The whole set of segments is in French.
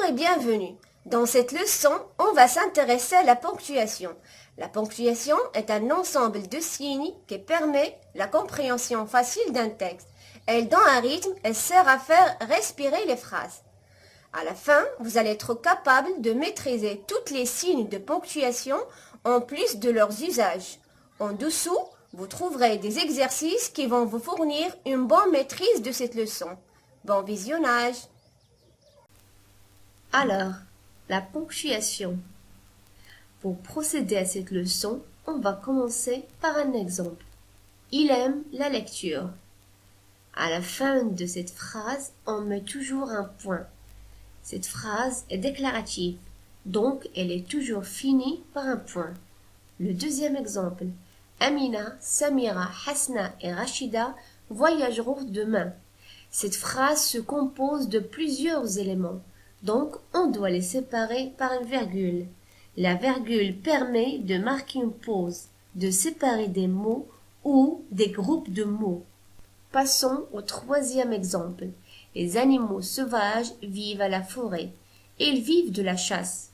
et bienvenue. Dans cette leçon, on va s'intéresser à la ponctuation. La ponctuation est un ensemble de signes qui permet la compréhension facile d'un texte. Elle donne un rythme et sert à faire respirer les phrases. À la fin, vous allez être capable de maîtriser tous les signes de ponctuation en plus de leurs usages. En dessous, vous trouverez des exercices qui vont vous fournir une bonne maîtrise de cette leçon. Bon visionnage! Alors, la ponctuation. Pour procéder à cette leçon, on va commencer par un exemple. Il aime la lecture. À la fin de cette phrase, on met toujours un point. Cette phrase est déclarative, donc elle est toujours finie par un point. Le deuxième exemple. Amina, Samira, Hasna et Rachida voyageront demain. Cette phrase se compose de plusieurs éléments, donc on doit les séparer par une virgule. La virgule permet de marquer une pause, de séparer des mots ou des groupes de mots. Passons au troisième exemple. Les animaux sauvages vivent à la forêt. Ils vivent de la chasse.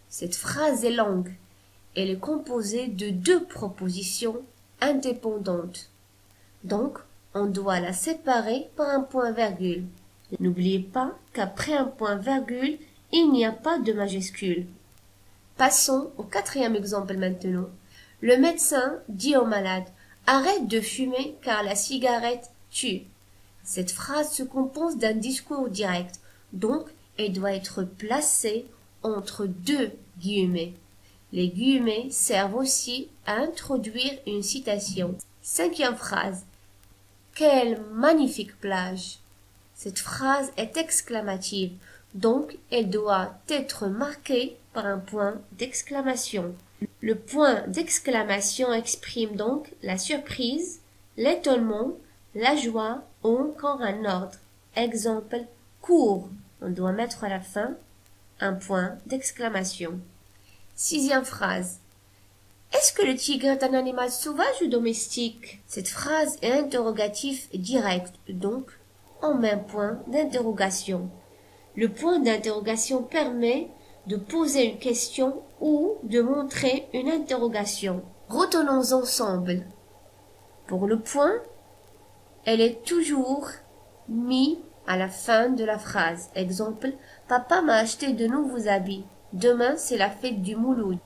Cette phrase est longue. Elle est composée de deux propositions indépendantes. Donc, on doit la séparer par un point-virgule. N'oubliez pas qu'après un point-virgule, il n'y a pas de majuscule. Passons au quatrième exemple maintenant. Le médecin dit au malade « Arrête de fumer car la cigarette tue ». Cette phrase se compose d'un discours direct, donc elle doit être placée entre deux guillemets. Les guillemets servent aussi à introduire une citation. Cinquième phrase. Quelle magnifique plage! Cette phrase est exclamative, donc elle doit être marquée par un point d'exclamation. Le point d'exclamation exprime donc la surprise, l'étonnement, la joie ou encore un ordre. Exemple, cours. On doit mettre à la fin un point d'exclamation. Sixième phrase. Est-ce que le tigre est un animal sauvage ou domestique? Cette phrase est interrogatif direct, donc on met un point d'interrogation. Le point d'interrogation permet de poser une question ou de montrer une interrogation. Retenons ensemble. Pour le point, elle est toujours mise à la fin de la phrase. Exemple, papa m'a acheté de nouveaux habits. Demain, c'est la fête du Mouloud.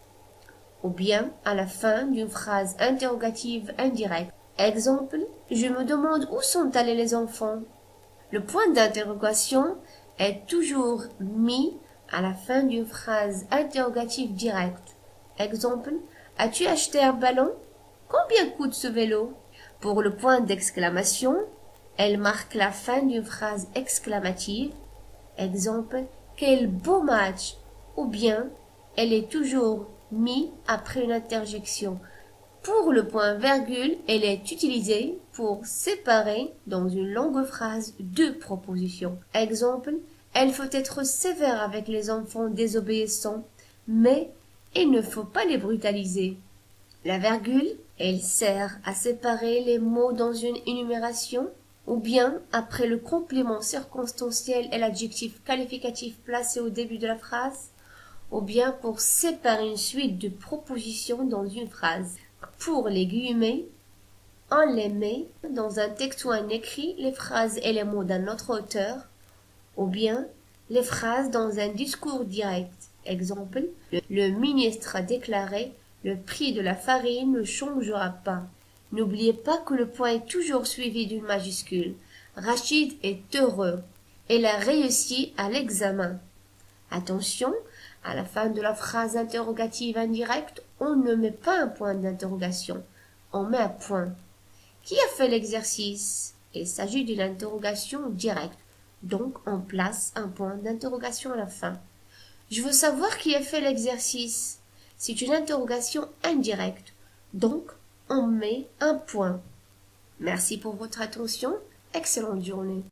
Ou bien à la fin d'une phrase interrogative indirecte. Exemple, je me demande où sont allés les enfants. Le point d'interrogation est toujours mis à la fin d'une phrase interrogative directe. Exemple, as-tu acheté un ballon? Combien coûte ce vélo? Pour le point d'exclamation, elle marque la fin d'une phrase exclamative. Exemple, quel beau match! Ou bien, elle est toujours mise après une interjection. Pour le point-virgule, elle est utilisée pour séparer dans une longue phrase deux propositions. Exemple, il faut être sévère avec les enfants désobéissants, mais il ne faut pas les brutaliser. La virgule, elle sert à séparer les mots dans une énumération, ou bien après le complément circonstanciel et l'adjectif qualificatif placé au début de la phrase, ou bien pour séparer une suite de propositions dans une phrase. Pour les guillemets, on les met dans un texte ou un écrit, les phrases et les mots d'un autre auteur, ou bien les phrases dans un discours direct. Exemple, le ministre a déclaré « Le prix de la farine ne changera pas ». N'oubliez pas que le point est toujours suivi d'une majuscule. Rachid est heureux. Il a réussi à l'examen. Attention, à la fin de la phrase interrogative indirecte, on ne met pas un point d'interrogation. On met un point. Qui a fait l'exercice? Il s'agit d'une interrogation directe. Donc, on place un point d'interrogation à la fin. Je veux savoir qui a fait l'exercice. C'est une interrogation indirecte. Donc, on met un point. Merci pour votre attention. Excellente journée.